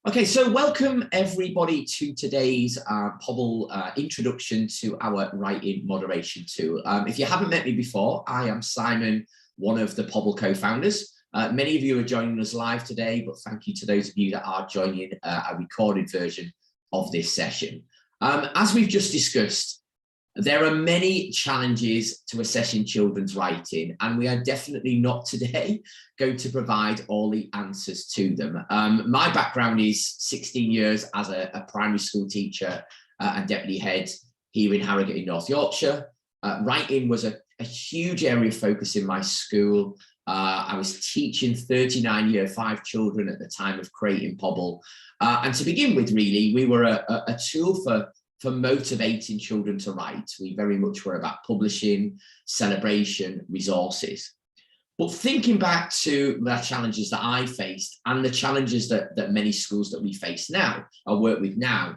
Okay, so welcome everybody to today's Pobble introduction to our writing moderation tool. If you haven't met me before, I am Simon, one of the Pobble co-founders. Many of you are joining us live today, but thank you to those of you that are joining a recorded version of this session. As we've just discussed, there are many challenges to assessing children's writing, and we are definitely not today going to provide all the answers to them. My background is 16 years as a primary school teacher and deputy head here in Harrogate in North Yorkshire. Writing was a huge area of focus in my school. I was teaching 39 year 5 children at the time of creating Pobble. And to begin with, really, we were a tool for motivating children to write. We very much were about publishing, celebration, resources. But thinking back to the challenges that I faced and the challenges that many schools that we face now, I work with now,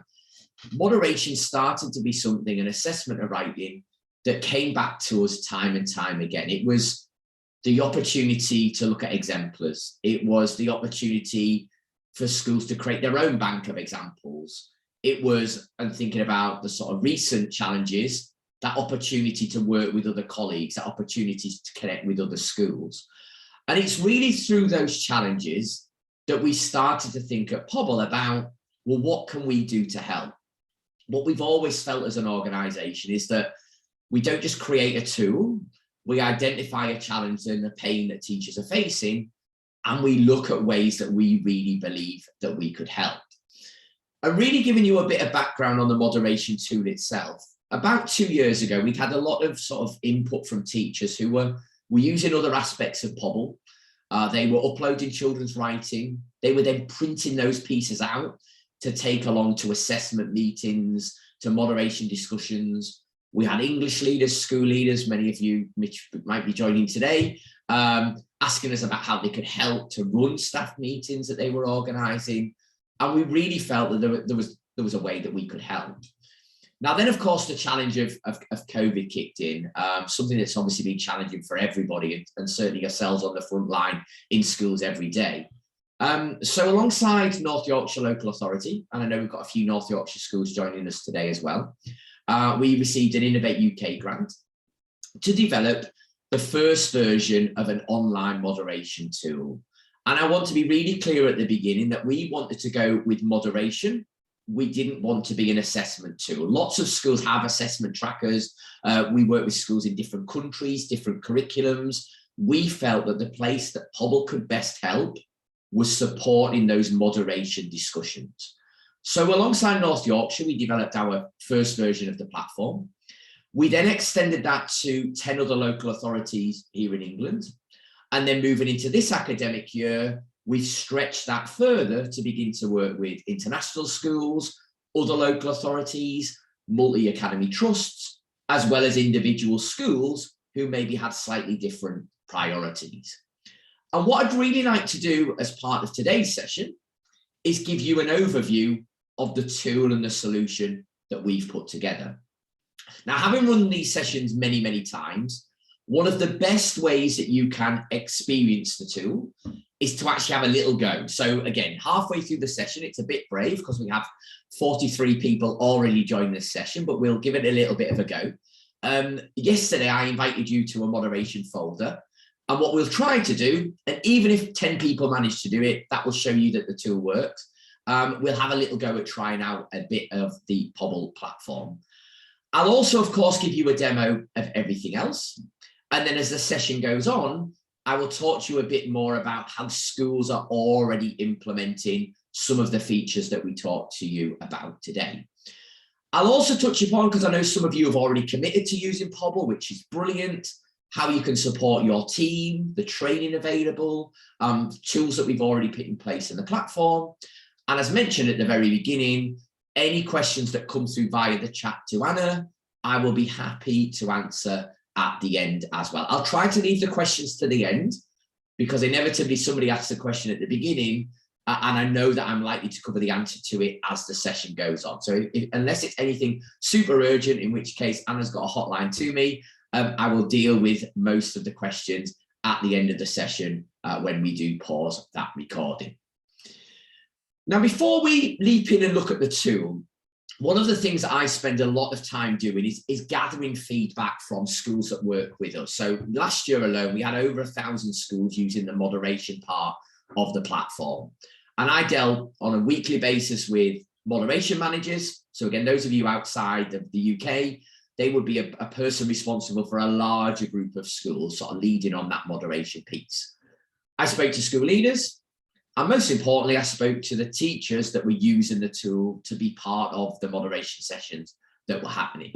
moderation started to be something, an assessment of writing that came back to us time and time again. It was the opportunity to look at exemplars. It was the opportunity for schools to create their own bank of examples. It was, and thinking about the sort of recent challenges, that opportunity to work with other colleagues, that opportunity to connect with other schools. And it's really through those challenges that we started to think at Pobble about, well, what can we do to help? What we've always felt as an organisation is that we don't just create a tool, we identify a challenge and a pain that teachers are facing, and we look at ways that we really believe that we could help. And really giving you a bit of background on the moderation tool itself. About 2 years ago, we'd had a lot of sort of input from teachers who were using other aspects of Pobble. They were uploading children's writing. They were then printing those pieces out to take along to assessment meetings, to moderation discussions. We had English leaders, school leaders, many of you might be joining today, asking us about how they could help to run staff meetings that they were organising. And we really felt that there was a way that we could help. Now then, of course, the challenge of COVID kicked in, something that's obviously been challenging for everybody and certainly ourselves on the front line in schools every day. So alongside North Yorkshire Local Authority, and I know we've got a few North Yorkshire schools joining us today as well, we received an Innovate UK grant to develop the first version of an online moderation tool. And I want to be really clear at the beginning that we wanted to go with moderation. We didn't want to be an assessment tool. Lots of schools have assessment trackers. We work with schools in different countries, different curriculums. We felt that the place that Pobble could best help was supporting those moderation discussions. So alongside North Yorkshire, we developed our first version of the platform. We then extended that to 10 other local authorities here in England. And then moving into this academic year, we've stretched that further to begin to work with international schools, other local authorities, multi-academy trusts, as well as individual schools who maybe had slightly different priorities. And what I'd really like to do as part of today's session is give you an overview of the tool and the solution that we've put together. Now, having run these sessions many, many times, one of the best ways that you can experience the tool is to actually have a little go. So again, halfway through the session, it's a bit brave because we have 43 people already joined this session, but we'll give it a little bit of a go. Yesterday, I invited you to a moderation folder. And what we'll try to do, and even if 10 people manage to do it, that will show you that the tool works. We'll have a little go at trying out a bit of the Pobble platform. I'll also, of course, give you a demo of everything else. And then as the session goes on, I will talk to you a bit more about how schools are already implementing some of the features that we talked to you about today. I'll also touch upon, because I know some of you have already committed to using Pobble, which is brilliant, how you can support your team, the training available, tools that we've already put in place in the platform. And as mentioned at the very beginning, any questions that come through via the chat to Anna, I will be happy to answer at the end as well. I'll try to leave the questions to the end because inevitably somebody asks a question at the beginning and I know that I'm likely to cover the answer to it as the session goes on. So unless it's anything super urgent, in which case Anna's got a hotline to me, I will deal with most of the questions at the end of the session when we do pause that recording. Now, before we leap in and look at the tool, one of the things that I spend a lot of time doing is gathering feedback from schools that work with us. So last year alone, we had over 1,000 schools using the moderation part of the platform. And I dealt on a weekly basis with moderation managers. So again, those of you outside of the UK, they would be a person responsible for a larger group of schools, sort of leading on that moderation piece. I spoke to school leaders, and most importantly, I spoke to the teachers that were using the tool to be part of the moderation sessions that were happening.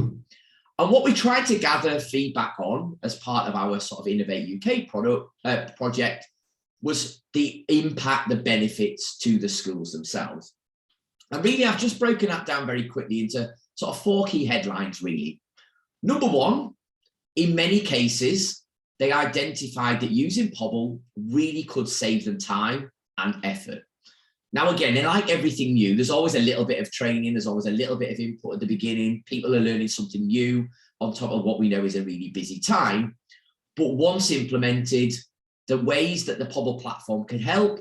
And what we tried to gather feedback on as part of our sort of Innovate UK project was the impact, the benefits to the schools themselves. And really, I've just broken that down very quickly into sort of 4 key headlines, really. Number one, in many cases, they identified that using Pobble really could save them time and effort. Now, again, like everything new, there's always a little bit of training, there's always a little bit of input at the beginning. People are learning something new on top of what we know is a really busy time. But once implemented, the ways that the Pobble platform can help,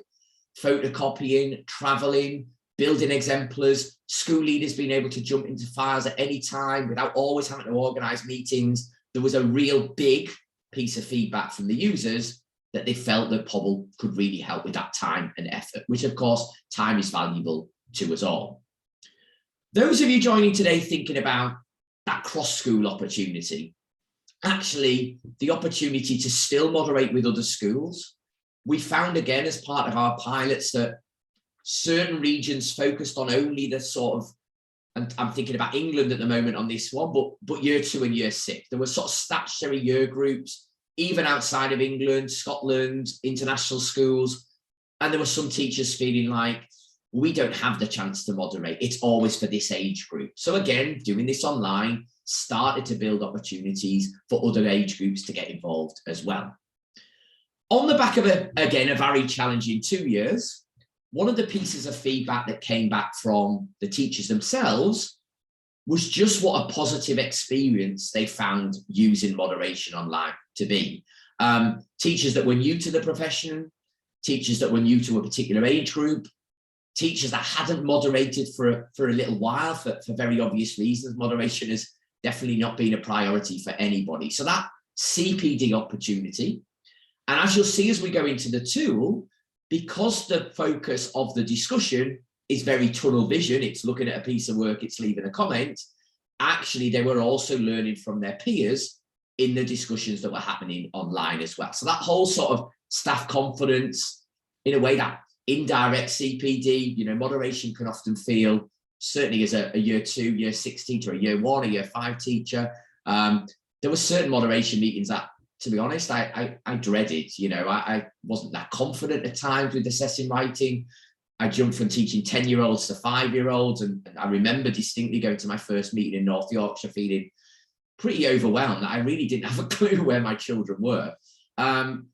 photocopying, traveling, building exemplars, school leaders being able to jump into files at any time without always having to organize meetings. There was a real big piece of feedback from the users that they felt that Pobble could really help with that time and effort, which of course, time is valuable to us all. Those of you joining today thinking about that cross-school opportunity, actually the opportunity to still moderate with other schools, we found again as part of our pilots that certain regions focused on only the sort of, and I'm thinking about England at the moment on this one, but year 2 and year 6, there were sort of statutory year groups, even outside of England, Scotland, international schools. And there were some teachers feeling like, we don't have the chance to moderate. It's always for this age group. So again, doing this online started to build opportunities for other age groups to get involved as well. On the back of, a very challenging 2 years, one of the pieces of feedback that came back from the teachers themselves was just what a positive experience they found using moderation online to be. Teachers that were new to the profession, teachers that were new to a particular age group, teachers that hadn't moderated for a little while for very obvious reasons. Moderation has definitely not been a priority for anybody. So that CPD opportunity, and as you'll see as we go into the tool, because the focus of the discussion is very tunnel vision, it's looking at a piece of work, it's leaving a comment, actually they were also learning from their peers in the discussions that were happening online as well. So that whole sort of staff confidence, in a way that indirect CPD, moderation can often feel, certainly as a year 2, year 6 teacher, a year 1, a year 5 teacher, there were certain moderation meetings that, to be honest, I dreaded. I wasn't that confident at times with assessing writing. I jumped from teaching 10-year-olds to 5-year-olds. And I remember distinctly going to my first meeting in North Yorkshire feeling pretty overwhelmed that I really didn't have a clue where my children were.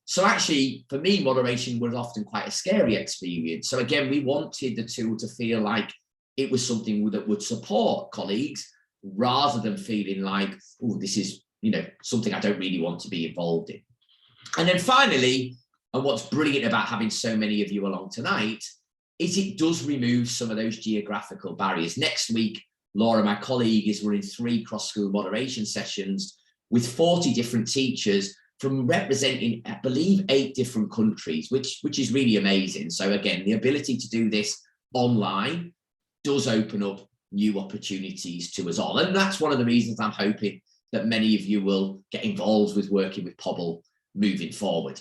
So actually, for me, moderation was often quite a scary experience. So again, we wanted the tool to feel like it was something that would support colleagues rather than feeling like, oh, this is something I don't really want to be involved in. And then finally, and what's brilliant about having so many of you along tonight, is it does remove some of those geographical barriers. Next week, Laura, my colleague, is running 3 cross-school moderation sessions with 40 different teachers from representing, I believe, 8 different countries, which is really amazing. So again, the ability to do this online does open up new opportunities to us all. And that's one of the reasons I'm hoping that many of you will get involved with working with Pobble moving forward.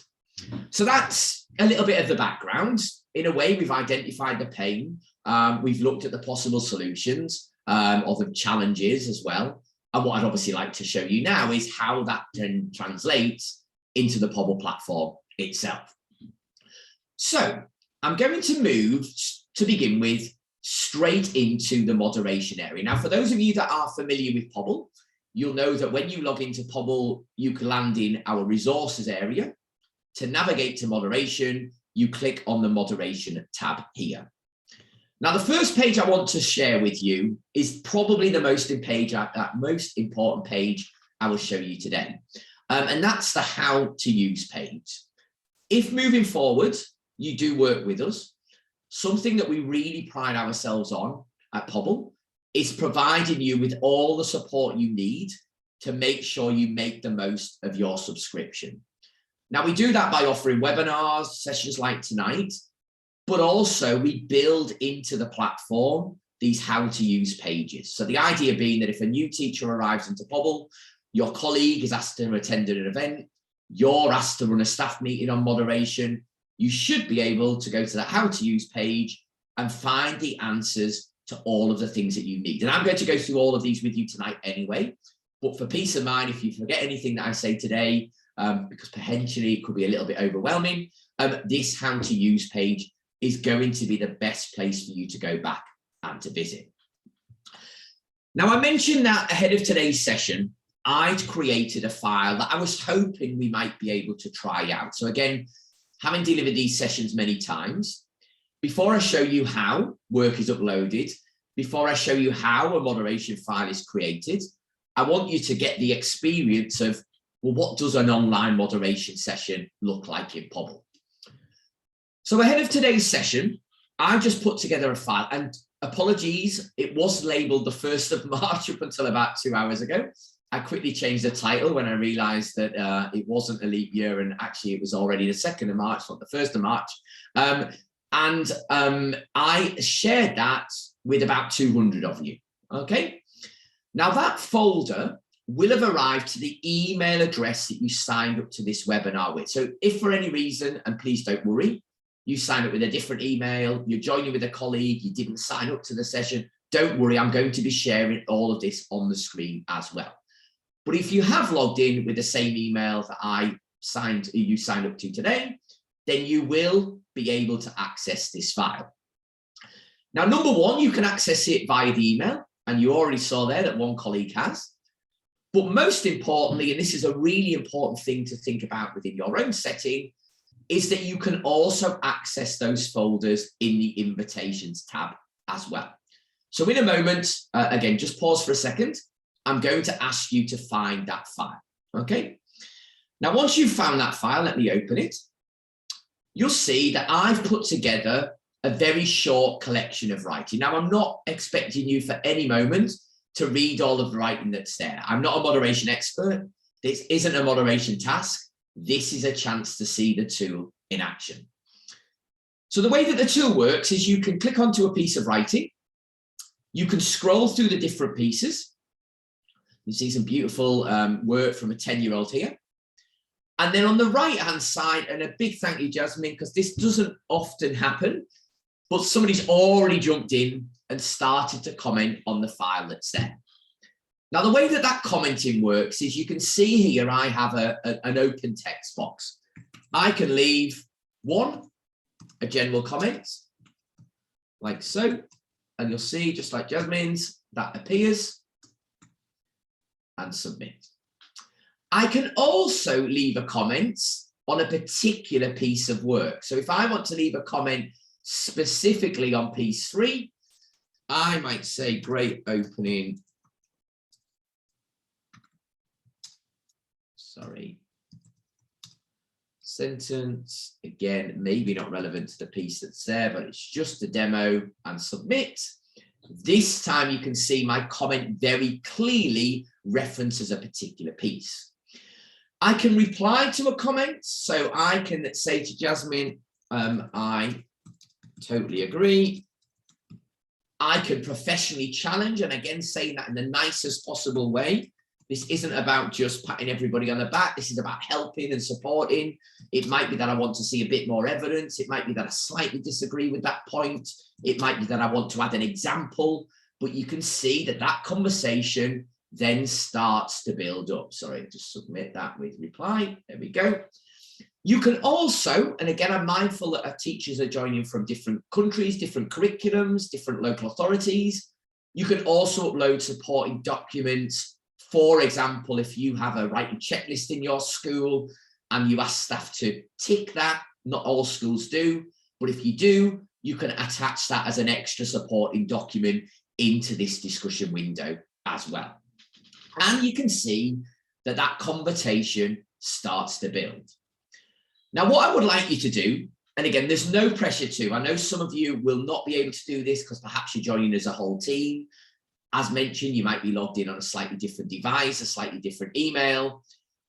So that's a little bit of the background. In a way, we've identified the pain. We've looked at the possible solutions or the challenges as well. And what I'd obviously like to show you now is how that then translates into the Pobble platform itself. So I'm going to move, to begin with, straight into the moderation area. Now, for those of you that are familiar with Pobble, you'll know that when you log into Pobble, you can land in our resources area. To navigate to moderation, you click on the moderation tab here. Now, the first page I want to share with you is probably the most important page I will show you today. And that's the how to use page. If moving forward, you do work with us, something that we really pride ourselves on at Pobble is providing you with all the support you need to make sure you make the most of your subscription. Now, we do that by offering webinars, sessions like tonight, but also we build into the platform these how to use pages. So the idea being that if a new teacher arrives into Pobble, your colleague is asked to attend an event, you're asked to run a staff meeting on moderation, you should be able to go to that how to use page and find the answers to all of the things that you need. And I'm going to go through all of these with you tonight anyway, but for peace of mind, if you forget anything that I say today, because potentially it could be a little bit overwhelming, this how to use page is going to be the best place for you to go back and to visit. Now, I mentioned that ahead of today's session, I'd created a file that I was hoping we might be able to try out. So again, having delivered these sessions many times, before I show you how work is uploaded, before I show you how a moderation file is created, I want you to get the experience of, well, what does an online moderation session look like in Pobble? So ahead of today's session, I just put together a file, and apologies, it was labeled the 1st of March up until about 2 hours ago. I quickly changed the title when I realized that it wasn't a leap year and actually it was already the 2nd of March, not the 1st of March. I shared that with about 200 of you, okay? Now that folder will have arrived to the email address that you signed up to this webinar with. So if for any reason, and please don't worry, you signed up with a different email, you're joining with a colleague, you didn't sign up to the session, don't worry, I'm going to be sharing all of this on the screen as well. But if you have logged in with the same email that you signed up to today, then you will be able to access this file. Now, number one, you can access it via the email, and you already saw there that one colleague has. But most importantly, and this is a really important thing to think about within your own setting, is that you can also access those folders in the invitations tab as well. So in a moment, again, just pause for a second. I'm going to ask you to find that file, okay? Now, once you've found that file, let me open it. You'll see that I've put together a very short collection of writing. Now, I'm not expecting you for any moment to read all of the writing that's there. I'm not a moderation expert. This isn't a moderation task. This is a chance to see the tool in action. So the way that the tool works is you can click onto a piece of writing. You can scroll through the different pieces. You see some beautiful work from a 10-year-old here. And then on the right-hand side, and a big thank you, Jasmine, because this doesn't often happen, but somebody's already jumped in and started to comment on the file that's there. Now, the way that that commenting works is you can see here I have an open text box. I can leave a general comment, like so, and you'll see, just like Jasmine's, that appears, and submit. I can also leave a comment on a particular piece of work. So if I want to leave a comment specifically on piece 3, I might say great opening. Sentence, again, maybe not relevant to the piece that's there, but it's just a demo, and submit. This time you can see my comment very clearly references a particular piece. I can reply to a comment, so I can say to Jasmine, I totally agree. I can professionally challenge, and again, saying that in the nicest possible way. This isn't about just patting everybody on the back. This is about helping and supporting. It might be that I want to see a bit more evidence. It might be that I slightly disagree with that point. It might be that I want to add an example, but you can see that that conversation then starts to build up. Sorry, just submit that with reply. There we go. You can also, and again, I'm mindful that our teachers are joining from different countries, different curriculums, different local authorities. You can also upload supporting documents. For example, if you have a writing checklist in your school and you ask staff to tick that, not all schools do, but if you do, you can attach that as an extra supporting document into this discussion window as well. And you can see that that conversation starts to build. Now, what I would like you to do, And again, there's no pressure to. I know some of you will not be able to do this because perhaps you're joining as a whole team. As mentioned, you might be logged in on a slightly different device, a slightly different email.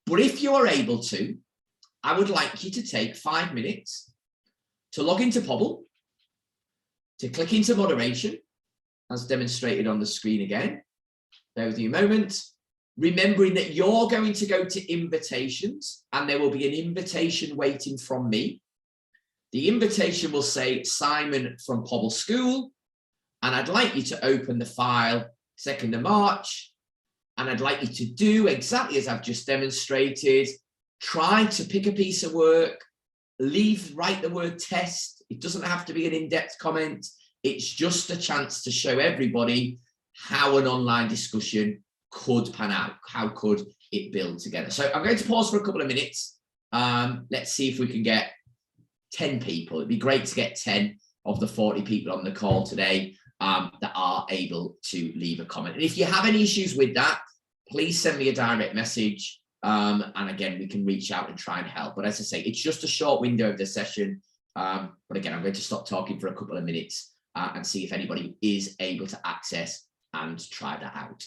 But if you are able to, I would like you to take 5 minutes to log into Pobble, to click into moderation, as demonstrated on the screen again. Bear with me a moment. Remembering that you're going to go to invitations and there will be an invitation waiting from me. The invitation will say Simon from Pobble School, and I'd like you to open the file 2nd of March, and I'd like you to do exactly as I've just demonstrated. Try to pick a piece of work, write the word test. It doesn't have to be an in-depth comment. It's just a chance to show everybody how an online discussion could pan out. How could it build together? So I'm going to pause for a couple of minutes. Let's see if we can get 10 people. It'd be great to get 10 of the 40 people on the call today that are able to leave a comment. And if you have any issues with that, please send me a direct message. And again, we can reach out and try and help. But as I say, it's just a short window of the session. But again, I'm going to stop talking for a couple of minutes and see if anybody is able to access and try that out.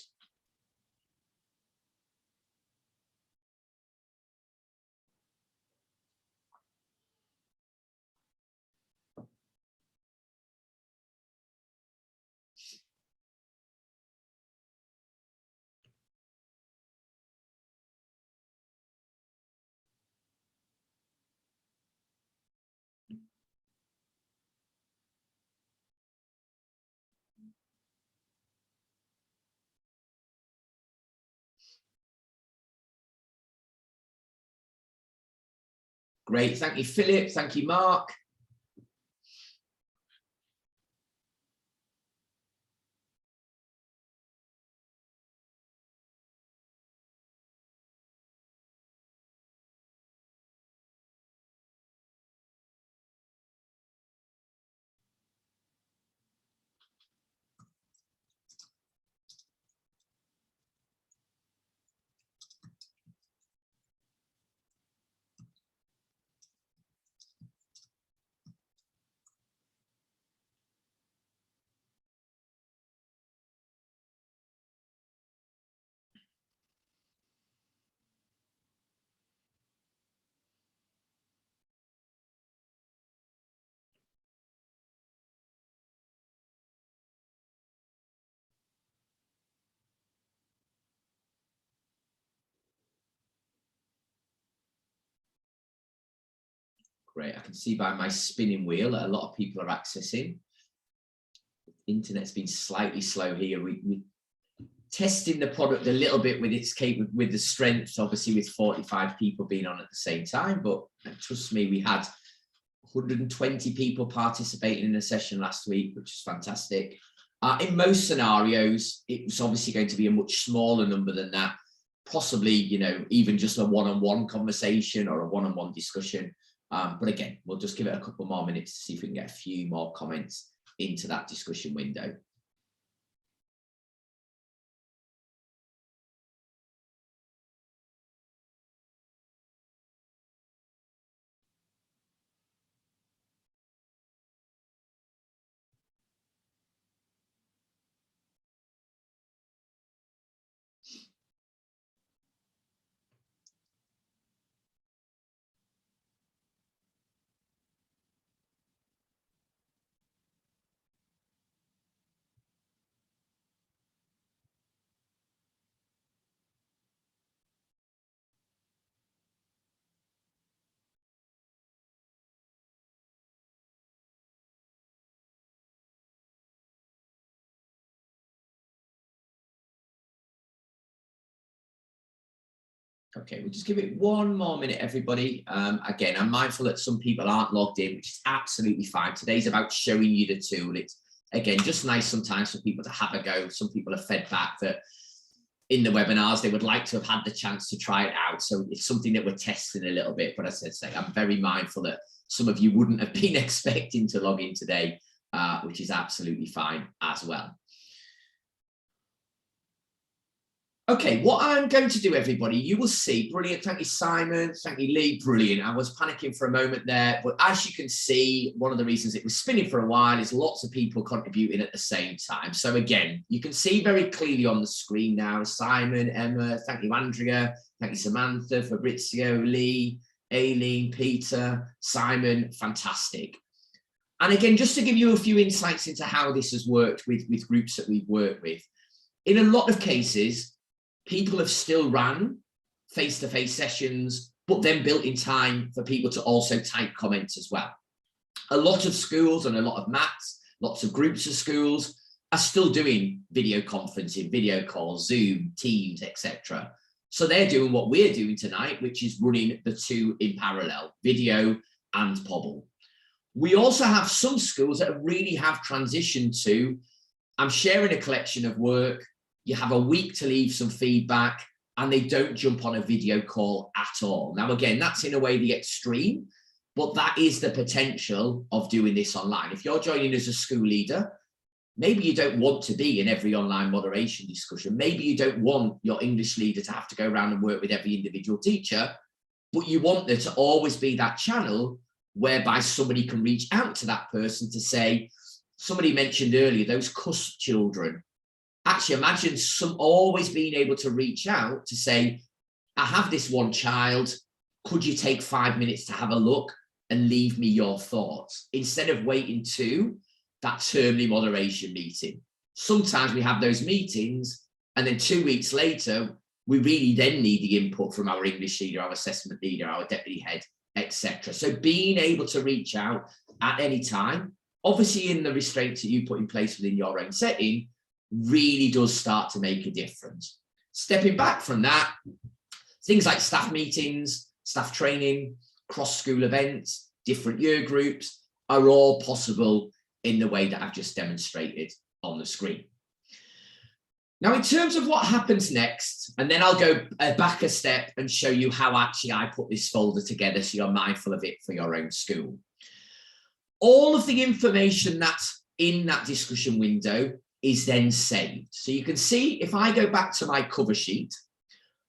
Great, thank you, Philip. Thank you, Mark. Great, I can see by my spinning wheel that a lot of people are accessing. Internet's been slightly slow here. We're testing the product a little bit with its with the strength, obviously with 45 people being on at the same time, but trust me, we had 120 people participating in a session last week, which is fantastic. In most scenarios, it's obviously going to be a much smaller number than that, possibly, you know, even just a one-on-one conversation or a one-on-one discussion. But again, we'll just give it a couple more minutes to see if we can get a few more comments into that discussion window. Okay, we'll just give it one more minute, everybody. Again, I'm mindful that some people aren't logged in, which is absolutely fine. Today's about showing you the tool. It's, again, just nice sometimes for people to have a go. Some people have fed back that in the webinars, they would like to have had the chance to try it out. So it's something that we're testing a little bit. But as I said, I'm very mindful that some of you wouldn't have been expecting to log in today, which is absolutely fine as well. Okay, what I'm going to do, everybody, you will see, brilliant, thank you, Simon, thank you, Lee, brilliant. I was panicking for a moment there, but as you can see, one of the reasons it was spinning for a while is lots of people contributing at the same time. So again, you can see very clearly on the screen now, Simon, Emma, thank you, Andrea, thank you, Samantha, Fabrizio, Lee, Aileen, Peter, Simon, fantastic. And again, just to give you a few insights into how this has worked with groups that we've worked with, in a lot of cases, people have still ran face-to-face sessions, but then built in time for people to also type comments as well. A lot of schools and a lot of MATs, lots of groups of schools are still doing video conferencing, video calls, Zoom, Teams, etc. So they're doing what we're doing tonight, which is running the two in parallel, video and Pobble. We also have some schools that really have transitioned to, I'm sharing a collection of work, you have a week to leave some feedback, and they don't jump on a video call at all. Now, again, that's in a way the extreme, but that is the potential of doing this online. If you're joining as a school leader, maybe you don't want to be in every online moderation discussion. Maybe you don't want your English leader to have to go around and work with every individual teacher, but you want there to always be that channel whereby somebody can reach out to that person to say, somebody mentioned earlier, those cusp children. Actually, imagine always being able to reach out to say, I have this one child, could you take 5 minutes to have a look and leave me your thoughts, instead of waiting to that termly moderation meeting. Sometimes we have those meetings and then 2 weeks later, we really then need the input from our English leader, our assessment leader, our deputy head, etc. So being able to reach out at any time, obviously in the restraints that you put in place within your own setting, really does start to make a difference. Stepping back from that, things like staff meetings, staff training, cross-school events, different year groups are all possible in the way that I've just demonstrated on the screen. Now, in terms of what happens next, and then I'll go back a step and show you how actually I put this folder together so you're mindful of it for your own school. All of the information that's in that discussion window is then saved. So you can see if I go back to my cover sheet,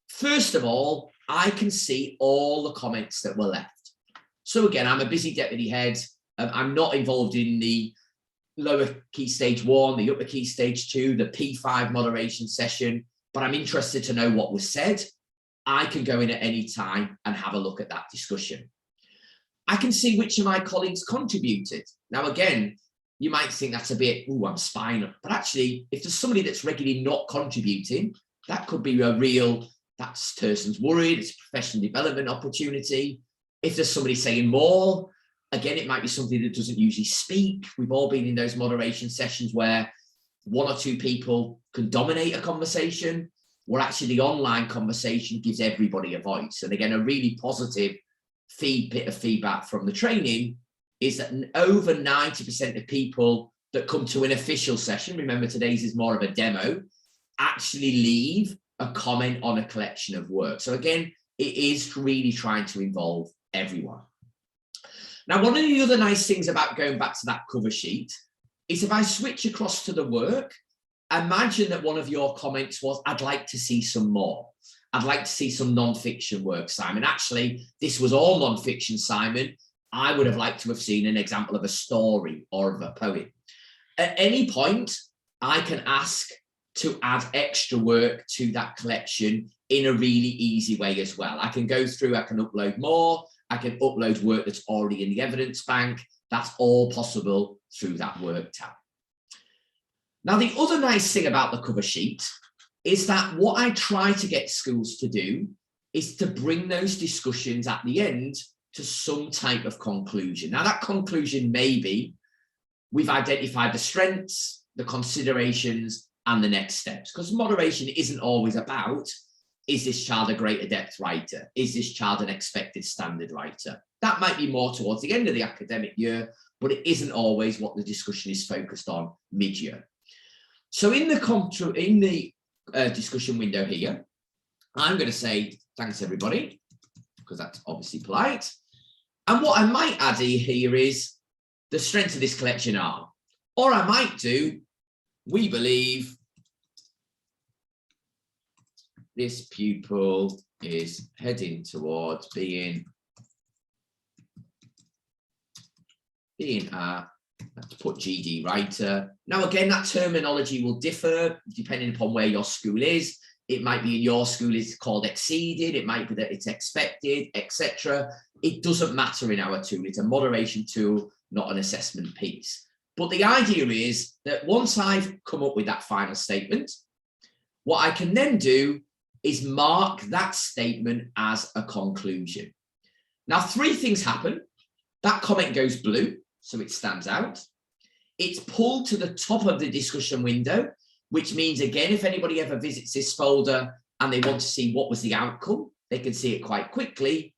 first of all, I can see all the comments that were left. So again, I'm a busy deputy head. I'm not involved in the lower key stage 1, the upper key stage 2, the P5 moderation session, but I'm interested to know what was said. I can go in at any time and have a look at that discussion. I can see which of my colleagues contributed. Now, again, you might think that's a bit, oh, I'm spying. But actually, if there's somebody that's regularly not contributing, that could be a real, that person's worried, it's a professional development opportunity. If there's somebody saying more, again, it might be somebody that doesn't usually speak. We've all been in those moderation sessions where 1 or 2 people can dominate a conversation, where actually the online conversation gives everybody a voice. And again, a really positive bit of feedback from the training is that over 90% of people that come to an official session, remember today's is more of a demo, actually leave a comment on a collection of work. So again, it is really trying to involve everyone. Now, one of the other nice things about going back to that cover sheet is if I switch across to the work, imagine that one of your comments was, I'd like to see some more. I'd like to see some non-fiction work, Simon. Actually, this was all non-fiction, Simon. I would have liked to have seen an example of a story or of a poem. At any point, I can ask to add extra work to that collection in a really easy way as well. I can go through, I can upload more, I can upload work that's already in the evidence bank. That's all possible through that work tab. Now, the other nice thing about the cover sheet is that what I try to get schools to do is to bring those discussions at the end to some type of conclusion. Now, that conclusion may be, we've identified the strengths, the considerations, and the next steps, because moderation isn't always about, is this child a great adept writer? Is this child an expected standard writer? That might be more towards the end of the academic year, but it isn't always what the discussion is focused on mid-year. So in the discussion window here, I'm going to say, thanks everybody, because that's obviously polite. And what I might add here is the strengths of this collection are, or I might do, we believe this pupil is heading towards being a, let's put GD writer. Now, again, that terminology will differ depending upon where your school is. It might be in your school it's called exceeded. It might be that it's expected, etc. It doesn't matter in our tool. It's a moderation tool, not an assessment piece. But the idea is that once I've come up with that final statement, what I can then do is mark that statement as a conclusion. Now, 3 things happen. That comment goes blue, so it stands out. It's pulled to the top of the discussion window, which means, again, if anybody ever visits this folder and they want to see what was the outcome, they can see it quite quickly.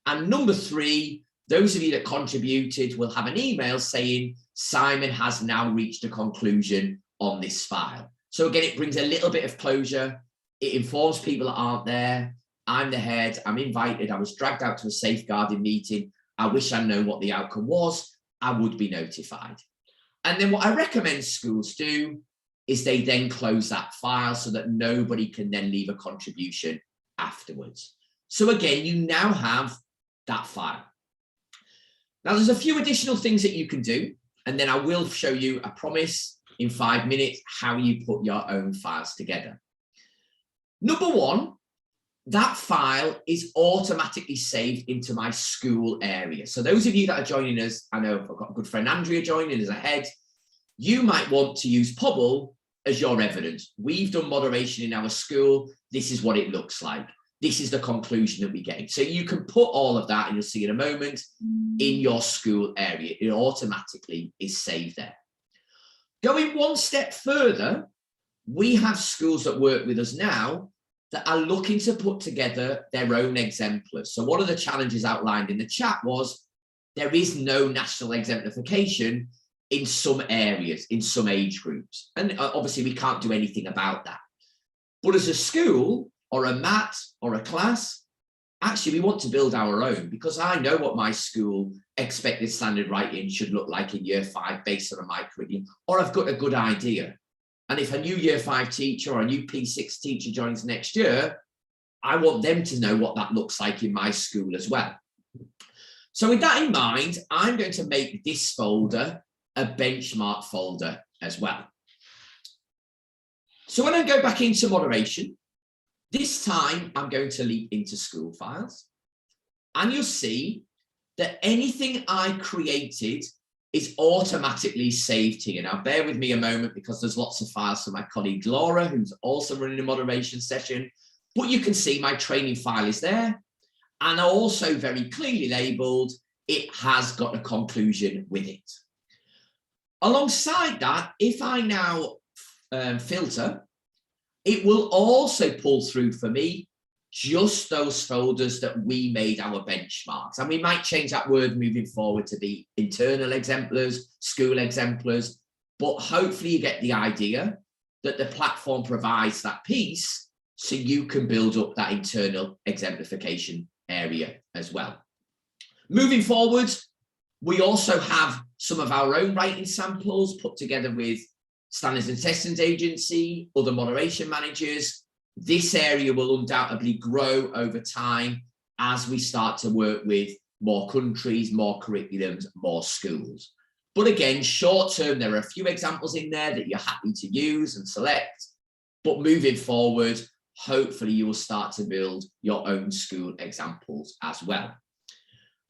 And number 3, those of you that contributed will have an email saying Simon has now reached a conclusion on this file. So again, it brings a little bit of closure. It informs people that aren't there. I'm the head, I'm invited, I was dragged out to a safeguarding meeting. I wish I'd known what the outcome was. I would be notified. And then what I recommend schools do is they then close that file so that nobody can then leave a contribution afterwards. So again, you now have that file. Now there's a few additional things that you can do, and then I will show you, I promise, in 5 minutes, how you put your own files together. Number 1, that file is automatically saved into my school area. So those of you that are joining us, I know I've got a good friend Andrea joining as a head, you might want to use Pobble as your evidence. We've done moderation in our school. This is what it looks like. This is the conclusion that we get. So you can put all of that, and you'll see in a moment, in your school area. It automatically is saved there. Going one step further, we have schools that work with us now that are looking to put together their own exemplars. So one of the challenges outlined in the chat was there is no national exemplification in some areas, in some age groups. And obviously we can't do anything about that. But as a school or a mat or a class, actually we want to build our own, because I know what my school expected standard writing should look like in year 5 based on my curriculum, or I've got a good idea. And if a new year 5 teacher or a new P6 teacher joins next year, I want them to know what that looks like in my school as well. So with that in mind, I'm going to make this folder a benchmark folder as well. So when I go back into moderation, this time I'm going to leap into school files, and you'll see that anything I created is automatically saved here. Now, bear with me a moment because there's lots of files for my colleague Laura, who's also running a moderation session, but you can see my training file is there, and also very clearly labeled, it has got a conclusion with it. Alongside that, if I now filter, it will also pull through for me just those folders that we made our benchmarks. And we might change that word moving forward to be internal exemplars, school exemplars, but hopefully you get the idea that the platform provides that piece so you can build up that internal exemplification area as well. Moving forward, we also have some of our own writing samples put together with Standards and Testing Agency, other moderation managers. This area will undoubtedly grow over time as we start to work with more countries, more curriculums, more schools. But again, short term, there are a few examples in there that you're happy to use and select. But moving forward, hopefully you will start to build your own school examples as well.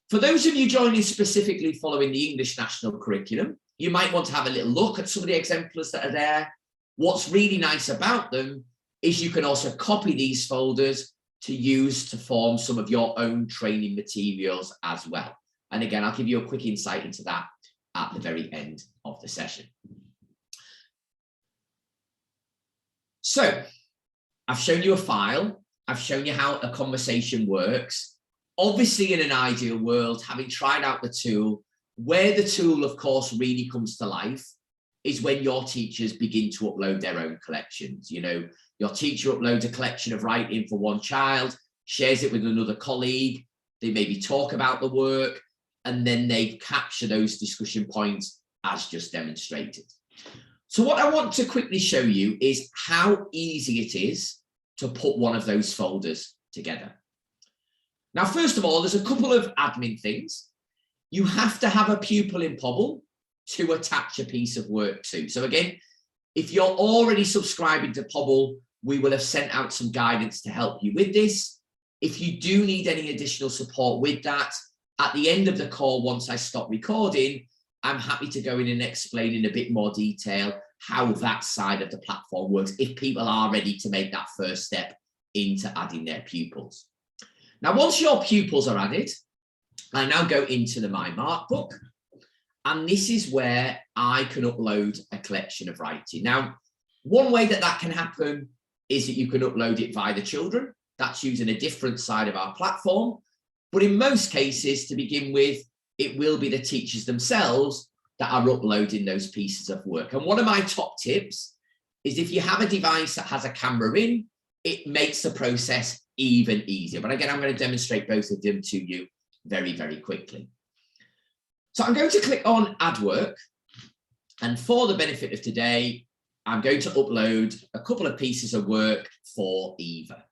For those of you joining specifically following the English National Curriculum, you might want to have a little look at some of the exemplars that are there. What's really nice about them is you can also copy these folders to use to form some of your own training materials as well. And again, I'll give you a quick insight into that at the very end of the session. So I've shown you a file. I've shown you how a conversation works. Obviously, in an ideal world, having tried out the tool, where the tool, of course, really comes to life is when your teachers begin to upload their own collections. You know, your teacher uploads a collection of writing for one child, shares it with another colleague, they maybe talk about the work, and then they capture those discussion points as just demonstrated. So what I want to quickly show you is how easy it is to put one of those folders together. Now, first of all, there's a couple of admin things. You have to have a pupil in Pobble to attach a piece of work to. So again, if you're already subscribing to Pobble, we will have sent out some guidance to help you with this. If you do need any additional support with that, at the end of the call, once I stop recording, I'm happy to go in and explain in a bit more detail how that side of the platform works if people are ready to make that first step into adding their pupils. Now, once your pupils are added, I now go into the My Mark book, and this is where I can upload a collection of writing. Now, one way that can happen is that you can upload it via the children. That's using a different side of our platform. But in most cases, to begin with, it will be the teachers themselves that are uploading those pieces of work. And one of my top tips is if you have a device that has a camera in, it makes the process even easier. But again, I'm going to demonstrate both of them to you very, very quickly. So I'm going to click on Add Work. And for the benefit of today, I'm going to upload a couple of pieces of work for Eva.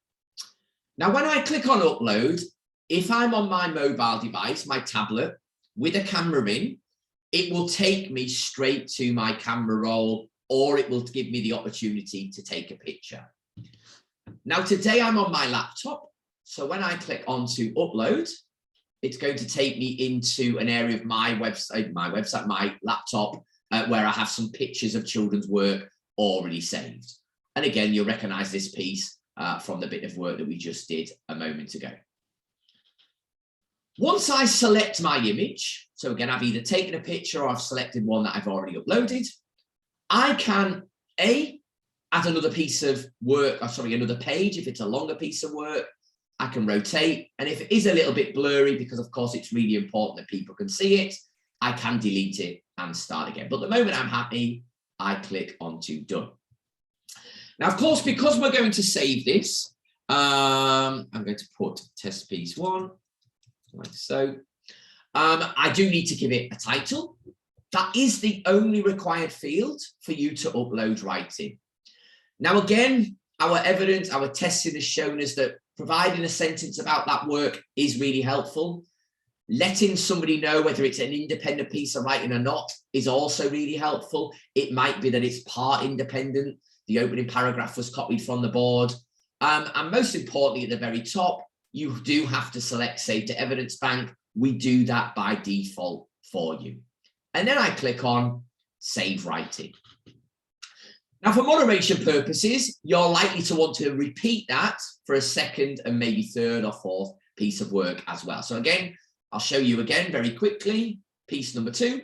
Now, when I click on Upload, if I'm on my mobile device, my tablet, with a camera in, it will take me straight to my camera roll, or it will give me the opportunity to take a picture. Now, today I'm on my laptop. So when I click onto Upload, it's going to take me into an area of my laptop, where I have some pictures of children's work already saved. And again, you'll recognize this piece from the bit of work that we just did a moment ago. Once I select my image, so again, I've either taken a picture or I've selected one that I've already uploaded, I can add another piece of work, another page if it's a longer piece of work. I can rotate, and if it is a little bit blurry, because of course it's really important that people can see it, I can delete it and start again. But the moment I'm happy, I click onto Done. Now, of course, because we're going to save this, I'm going to put test piece 1, like so. I do need to give it a title. That is the only required field for you to upload writing. Now, again, our evidence, our testing has shown us that providing a sentence about that work is really helpful. Letting somebody know whether it's an independent piece of writing or not is also really helpful. It might be that it's part independent. The opening paragraph was copied from the board. And most importantly, at the very top, you do have to select Save to Evidence Bank. We do that by default for you. And then I click on Save Writing. Now, for moderation purposes, you're likely to want to repeat that for a second and maybe third or fourth piece of work as well. So again, I'll show you again very quickly, piece number 2.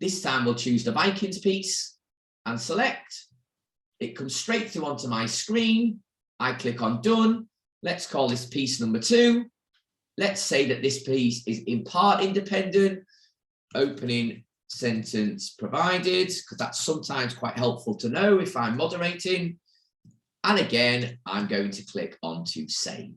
This time we'll choose the Vikings piece and select. It comes straight through onto my screen. I click on Done. Let's call this piece number 2. Let's say that this piece is in part independent, opening sentence provided, because that's sometimes quite helpful to know if I'm moderating. And again, I'm going to click on to Save.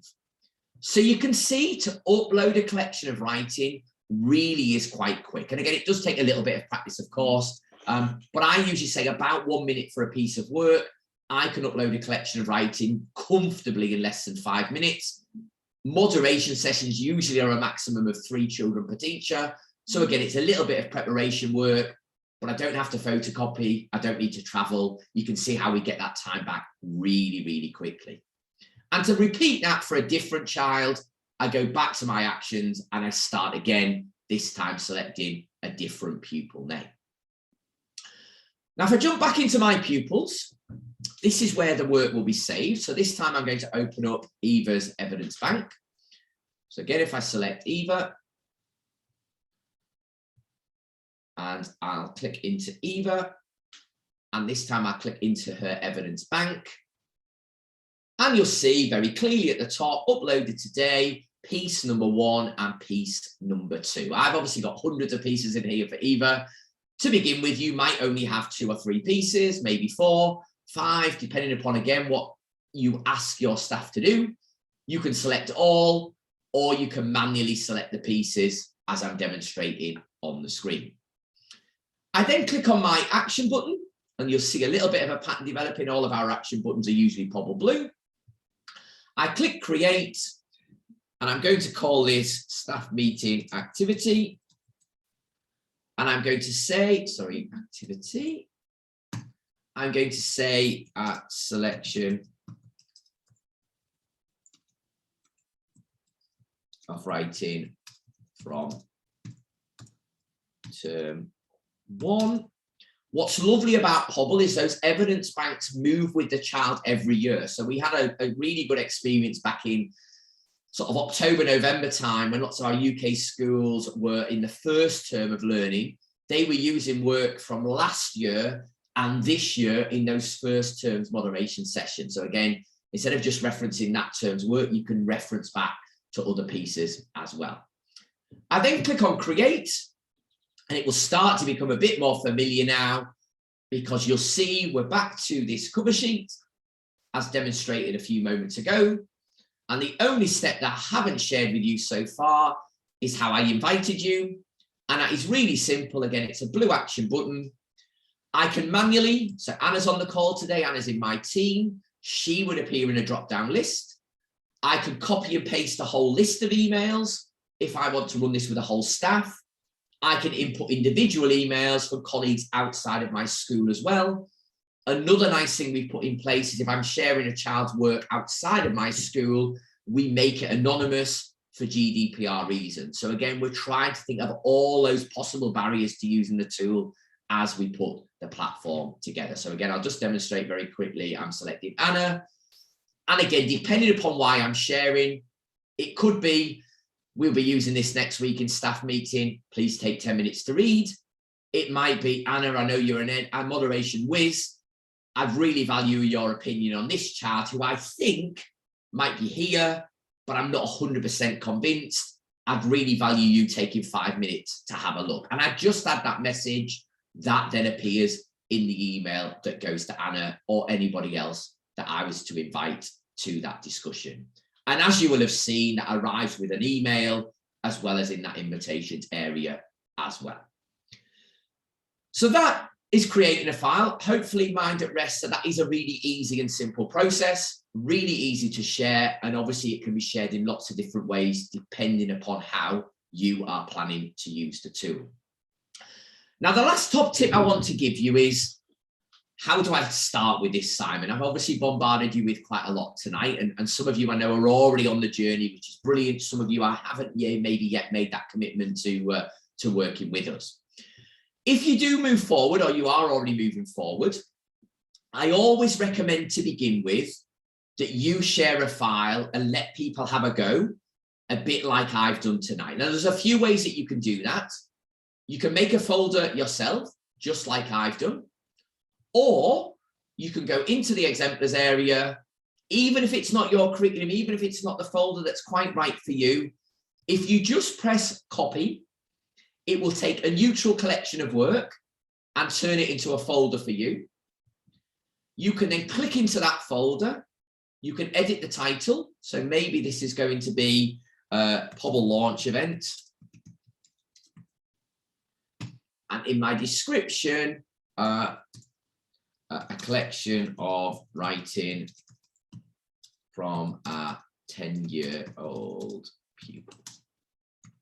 So you can see to upload a collection of writing really is quite quick. And again, it does take a little bit of practice, of course, but I usually say about 1 minute for a piece of work. I can upload a collection of writing comfortably in less than 5 minutes. Moderation sessions usually are a maximum of 3 children per teacher. So again, it's a little bit of preparation work, but I don't have to photocopy. I don't need to travel. You can see how we get that time back really, really quickly. And to repeat that for a different child, I go back to my actions and I start again, this time selecting a different pupil name. Now, if I jump back into my pupils, this is where the work will be saved. So this time I'm going to open up Eva's evidence bank. So again, if I select Eva, and I'll click into Eva, and this time I'll click into her evidence bank. And you'll see very clearly at the top, uploaded today, piece number 1 and piece number 2. I've obviously got hundreds of pieces in here for Eva. To begin with, you might only have 2 or 3 pieces, maybe 4, 5, depending upon, again, what you ask your staff to do. You can select all, or you can manually select the pieces as I'm demonstrating on the screen. I then click on my action button, and you'll see a little bit of a pattern developing. All of our action buttons are usually Pobble blue. I click create, and I'm going to call this staff meeting activity. And I'm going to say, sorry, activity. I'm going to say selection of writing from term 1. What's lovely about Pobble is those evidence banks move with the child every year. So we had a really good experience back in sort of October, November time, when lots of our UK schools were in the first term of learning. They were using work from last year and this year in those first terms moderation sessions. So again, instead of just referencing that term's work, you can reference back to other pieces as well. I then click on create, and it will start to become a bit more familiar now, because you'll see we're back to this cover sheet as demonstrated a few moments ago. And the only step that I haven't shared with you so far is how I invited you. And that is really simple. Again, it's a blue action button. I can manually, so Anna's on the call today, Anna's in my team. She would appear in a drop-down list. I could copy and paste a whole list of emails if I want to run this with a whole staff. I can input individual emails from colleagues outside of my school as well. Another nice thing we've put in place is if I'm sharing a child's work outside of my school, we make it anonymous for GDPR reasons. So again, we're trying to think of all those possible barriers to using the tool as we put the platform together. So again, I'll just demonstrate very quickly. I'm selecting Anna. And again, depending upon why I'm sharing, it could be, we'll be using this next week in staff meeting. Please take 10 minutes to read. It might be, Anna, I know you're a moderation whiz. I'd really value your opinion on this child who I think might be here, but I'm not 100% convinced. I'd really value you taking 5 minutes to have a look. And I just add that message that then appears in the email that goes to Anna or anybody else that I was to invite to that discussion. And as you will have seen, that arrives with an email as well as in that invitations area as well. So that is creating a file, hopefully mind at rest. So that is a really easy and simple process, really easy to share. And obviously it can be shared in lots of different ways, depending upon how you are planning to use the tool. Now, the last top tip I want to give you is, how do I start with this, Simon? I've obviously bombarded you with quite a lot tonight, and some of you I know are already on the journey, which is brilliant. Some of you I haven't maybe yet made that commitment to working with us. If you do move forward, or you are already moving forward, I always recommend to begin with that you share a file and let people have a go, a bit like I've done tonight. Now, there's a few ways that you can do that. You can make a folder yourself, just like I've done. Or you can go into the exemplars area, even if it's not your curriculum, even if it's not the folder that's quite right for you. If you just press copy, it will take a neutral collection of work and turn it into a folder for you. You can then click into that folder. You can edit the title. So maybe this is going to be Pobble launch event. And in my description, a collection of writing from a 10-year-old pupil.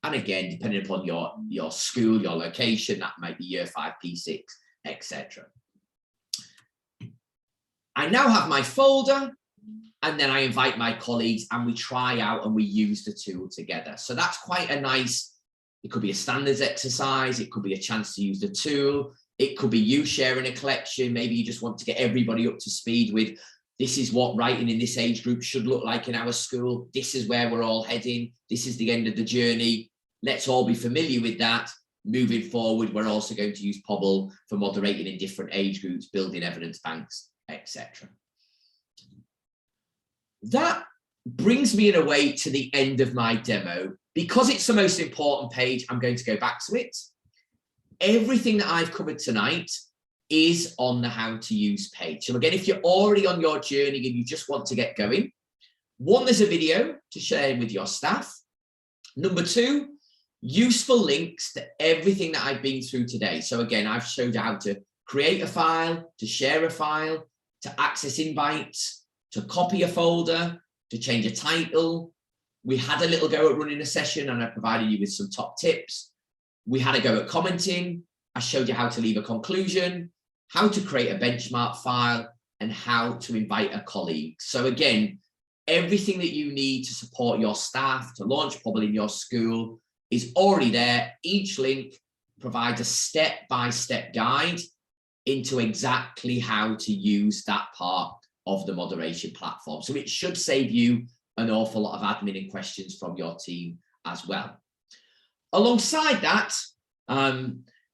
And again, depending upon your school, your location, that might be year 5, P6, etc. I now have my folder, and then I invite my colleagues and we try out and we use the tool together. So that's quite a nice, it could be a standards exercise, it could be a chance to use the tool. It could be you sharing a collection. Maybe you just want to get everybody up to speed with, this is what writing in this age group should look like in our school. This is where we're all heading. This is the end of the journey. Let's all be familiar with that. Moving forward, we're also going to use Pobble for moderating in different age groups, building evidence banks, etc. That brings me in a way to the end of my demo. Because it's the most important page, I'm going to go back to it. Everything that I've covered tonight is on the how to use page. So again, if you're already on your journey and you just want to get going, 1, there's a video to share with your staff. Number 2, useful links to everything that I've been through today. So again, I've showed you how to create a file, to share a file, to access invites, to copy a folder, to change a title. We had a little go at running a session and I provided you with some top tips. We had a go at commenting. I showed you how to leave a conclusion, how to create a benchmark file, and how to invite a colleague. So again, everything that you need to support your staff to launch Pobble in your school is already there. Each link provides a step-by-step guide into exactly how to use that part of the moderation platform. So it should save you an awful lot of admin and questions from your team as well. Alongside that,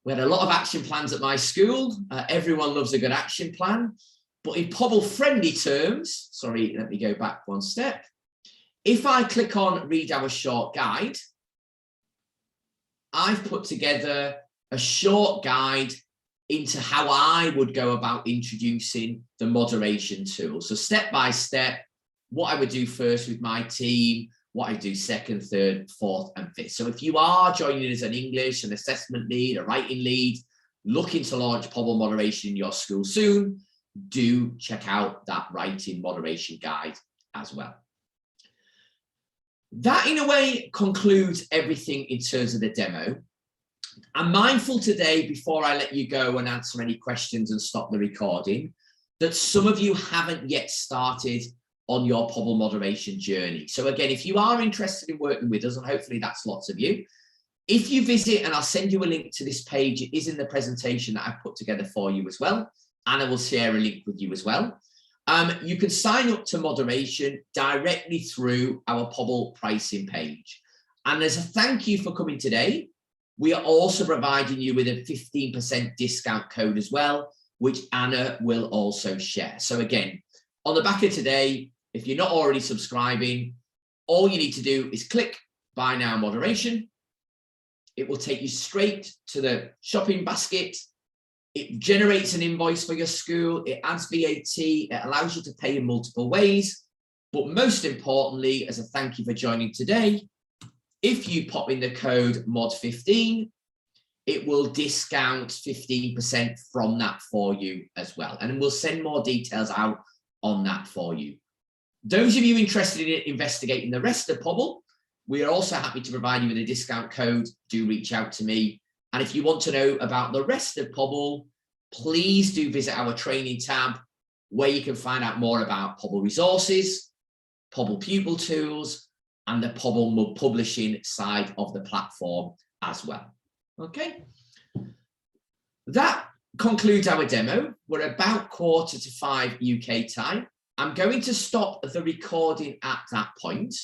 we had a lot of action plans at my school. Everyone loves a good action plan. But in Pobble-friendly terms, sorry, let me go back one step. If I click on read our short guide, I've put together a short guide into how I would go about introducing the moderation tool. So step by step, what I would do first with my team, what I do second, third, fourth, and fifth. So if you are joining as an English, an assessment lead, a writing lead, looking to launch Pobble moderation in your school soon, do check out that writing moderation guide as well. That in a way concludes everything in terms of the demo. I'm mindful today, before I let you go and answer any questions and stop the recording, that some of you haven't yet started on your Pobble moderation journey. So again, if you are interested in working with us, and hopefully that's lots of you, if you visit, and I'll send you a link to this page, it is in the presentation that I've put together for you as well. Anna will share a link with you as well. You can sign up to moderation directly through our Pobble pricing page. And as a thank you for coming today, we are also providing you with a 15% discount code as well, which Anna will also share. So again, on the back of today, if you're not already subscribing, all you need to do is click Buy Now Moderation. It will take you straight to the shopping basket. It generates an invoice for your school. It adds VAT. It allows you to pay in multiple ways. But most importantly, as a thank you for joining today, if you pop in the code MOD15, it will discount 15% from that for you as well. And we'll send more details out on that for you. Those of you interested in investigating the rest of Pobble, we are also happy to provide you with a discount code. Do reach out to me. And if you want to know about the rest of Pobble, please do visit our training tab, where you can find out more about Pobble resources, Pobble pupil tools, and the Pobble publishing side of the platform as well. Okay. That concludes our demo. We're about 4:45 UK time. I'm going to stop the recording at that point.